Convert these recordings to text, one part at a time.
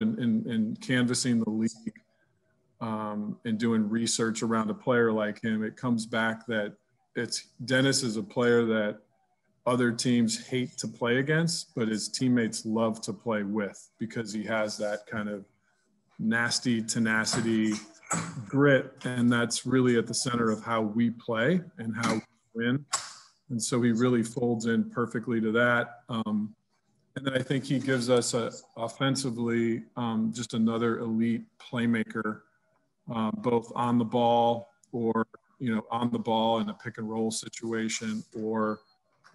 in canvassing the league and doing research around a player like him, it comes back that Dennis is a player that other teams hate to play against, but his teammates love to play with, because he has that kind of nasty tenacity, grit, and that's really at the center of how we play and how we win. And so he really folds in perfectly to that. And then I think he gives us offensively just another elite playmaker, both on the ball or, on the ball in a pick and roll situation, or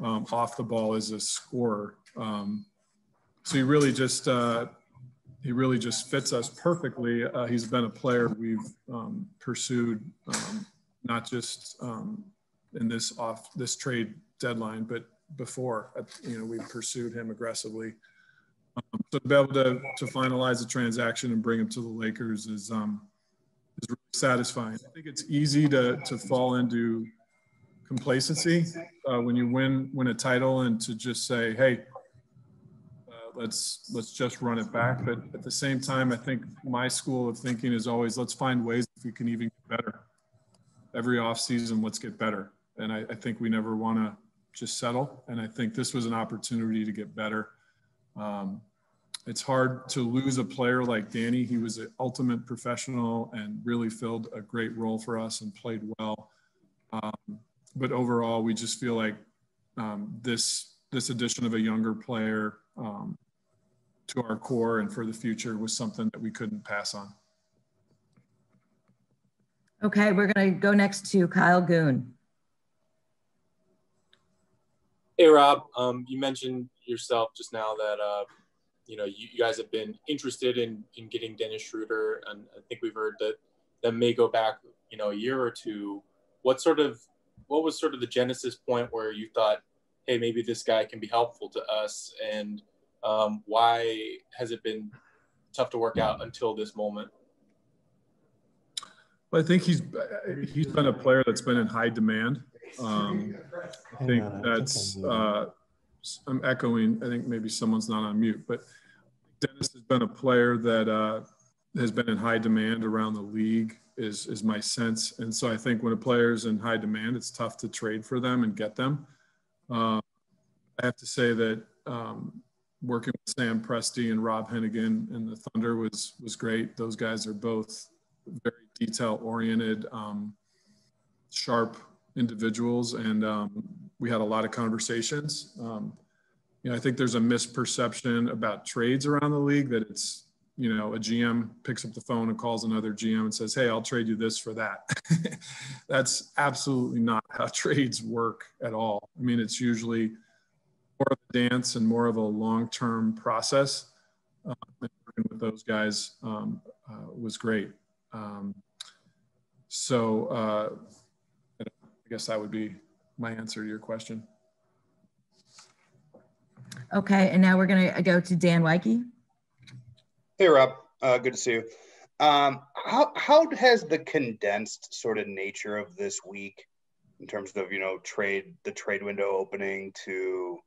off the ball as a scorer. So he really just fits us perfectly. He's been a player we've pursued, not just in this trade deadline, but before. We've pursued him aggressively. So to be able to finalize the transaction and bring him to the Lakers is really satisfying. I think it's easy to fall into complacency when you win a title, and to just say, hey, let's just run it back. But at the same time, I think my school of thinking is always, let's find ways if we can even get better. Every offseason, let's get better. And I think we never want to just settle. And I think this was an opportunity to get better. It's hard to lose a player like Danny. He was an ultimate professional and really filled a great role for us and played well. But overall, we just feel like this addition of a younger player to our core and for the future was something that we couldn't pass on. Okay, we're going to go next to Kyle Goon. Hey, Rob. You mentioned yourself just now that you guys have been interested in getting Dennis Schroder, and I think we've heard that may go back a year or two. What was sort of the genesis point where you thought, hey, maybe this guy can be helpful to us, and why has it been tough to work out until this moment? Well, I think he's been a player that's been in high demand. I think that's I'm echoing. I think maybe someone's not on mute, but Dennis has been a player that has been in high demand around the league, is my sense. And so I think when a player's in high demand, it's tough to trade for them and get them. I have to say that working with Sam Presti and Rob Hennigan and the Thunder was great. Those guys are both very detail-oriented, sharp individuals, and we had a lot of conversations. I think there's a misperception about trades around the league that it's, a GM picks up the phone and calls another GM and says, hey, I'll trade you this for that. That's absolutely not how trades work at all. I mean, it's usually more of a dance and more of a long-term process. Working with those guys was great. So I guess that would be my answer to your question. Okay, and now we're going to go to Dan Weike. Hey, Rob. Good to see you. How has the condensed sort of nature of this week, in terms of the trade window opening to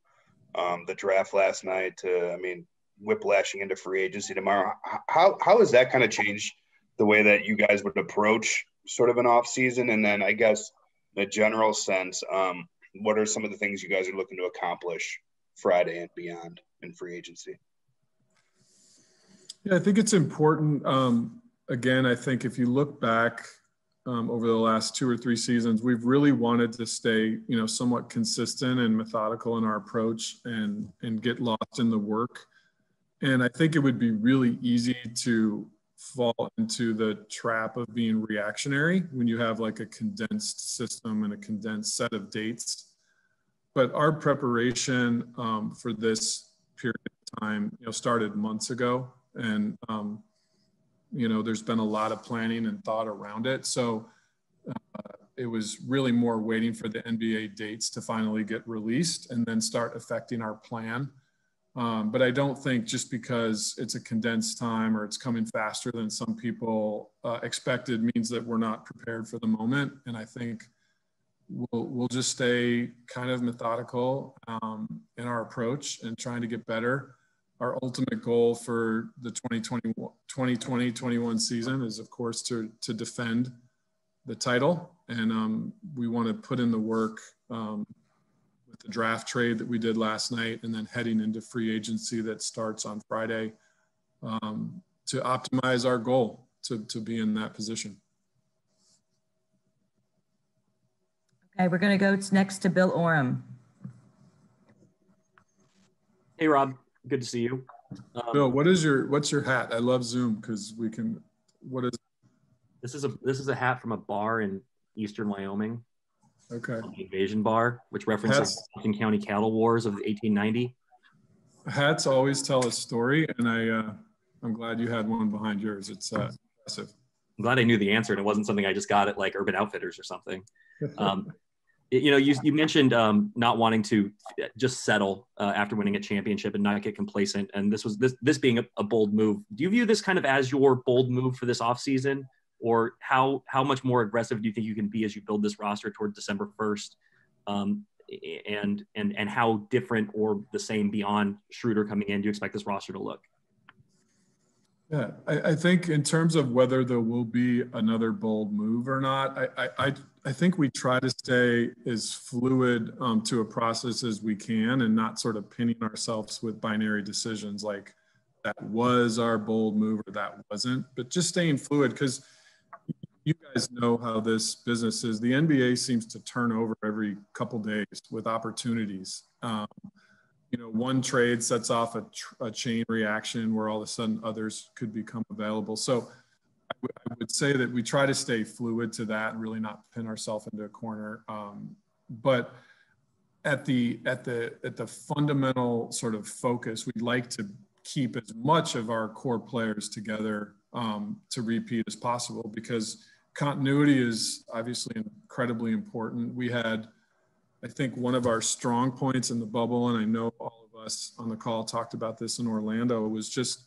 the draft last night to whiplashing into free agency tomorrow, how has that kind of changed the way that you guys would approach sort of an off season? And then I guess in a general sense, what are some of the things you guys are looking to accomplish Friday and beyond in free agency? Yeah, I think it's important. Again, I think if you look back over the last 2 or 3 seasons, we've really wanted to stay, somewhat consistent and methodical in our approach and get lost in the work. And I think it would be really easy to fall into the trap of being reactionary when you have like a condensed system and a condensed set of dates. But our preparation for this period of time, started months ago. And, there's been a lot of planning and thought around it. So it was really more waiting for the NBA dates to finally get released and then start affecting our plan. But I don't think just because it's a condensed time or it's coming faster than some people expected means that we're not prepared for the moment. And I think we'll just stay kind of methodical in our approach and trying to get better. our ultimate goal for the 2020-21 season is, of course, to defend the title. And we want to put in the work with the draft trade that we did last night, and then heading into free agency that starts on Friday, to optimize our goal to be in that position. Okay, we're going to go next to Bill Oram. Hey, Rob. Good to see you. Bill, what's your hat? I love Zoom because we can. What is? This is a hat from a bar in eastern Wyoming. Okay. The Invasion Bar, which references the Washington County cattle wars of 1890. Hats always tell a story, and I'm glad you had one behind yours. It's impressive. I'm glad I knew the answer, and it wasn't something I just got at like Urban Outfitters or something. You mentioned not wanting to just settle after winning a championship and not get complacent, and this being a bold move. Do you view this kind of as your bold move for this offseason, or how much more aggressive do you think you can be as you build this roster toward December 1st, and how different or the same beyond Schroder coming in do you expect this roster to look? Yeah, I think in terms of whether there will be another bold move or not, I think we try to stay as fluid to a process as we can, and not sort of pinning ourselves with binary decisions like that was our bold move or that wasn't, but just staying fluid, because you guys know how this business is. The NBA seems to turn over every couple days with opportunities. One trade sets off a chain reaction where all of a sudden others could become available. So I would say that we try to stay fluid to that and really not pin ourselves into a corner. But at the fundamental sort of focus, we'd like to keep as much of our core players together to repeat as possible, because continuity is obviously incredibly important. We had, I think, one of our strong points in the bubble, and I know all of us on the call talked about this in Orlando, was just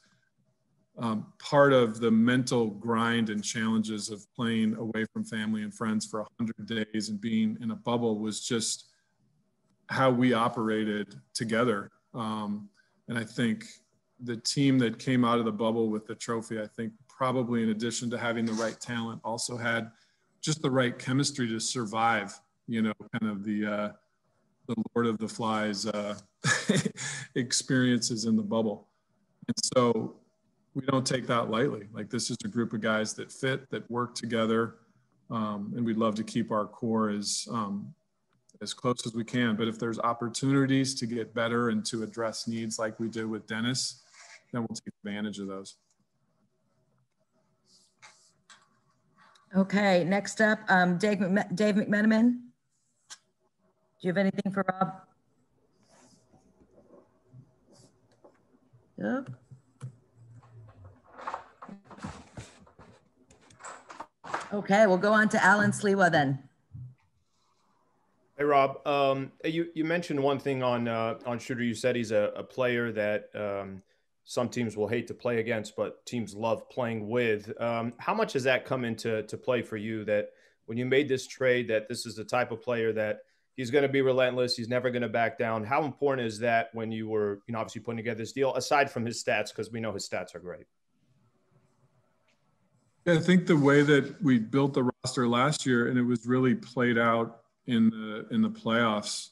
part of the mental grind and challenges of playing away from family and friends for 100 days and being in a bubble was just how we operated together. And I think the team that came out of the bubble with the trophy, I think probably in addition to having the right talent, also had just the right chemistry to survive, kind of the Lord of the Flies experiences in the bubble. And so we don't take that lightly. Like, this is a group of guys that fit, that work together, and we'd love to keep our core as close as we can. But if there's opportunities to get better and to address needs like we did with Dennis, then we'll take advantage of those. Okay, next up, Dave McMenamin. Do you have anything for Rob? Yep. Okay, we'll go on to Alan Sliwa then. Hey, Rob. You mentioned one thing on Schroder. You said he's a player that some teams will hate to play against, but teams love playing with. How much has that come into play for you, that when you made this trade, that this is the type of player that he's going to be relentless, he's never going to back down? How important is that when you were, obviously putting together this deal, aside from his stats, because we know his stats are great? Yeah, I think the way that we built the roster last year, and it was really played out in the playoffs,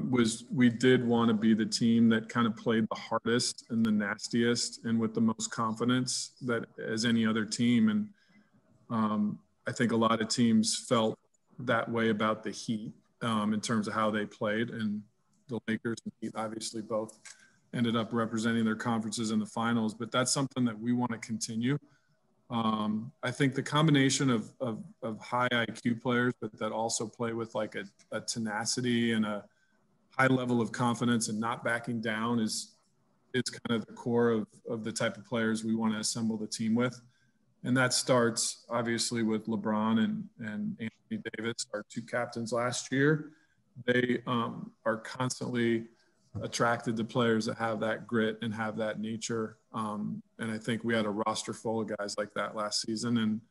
was we did want to be the team that kind of played the hardest and the nastiest and with the most confidence that as any other team. And I think a lot of teams felt that way about the Heat in terms of how they played, and the Lakers and Heat obviously both ended up representing their conferences in the finals, but that's something that we want to continue. I think the combination of high IQ players, but that also play with like a tenacity and a high level of confidence and not backing down is kind of the core of the type of players we want to assemble the team with. And that starts obviously with LeBron and Anthony Davis, our two captains last year. They are constantly attracted to players that have that grit and have that nature. And I think we had a roster full of guys like that last season. And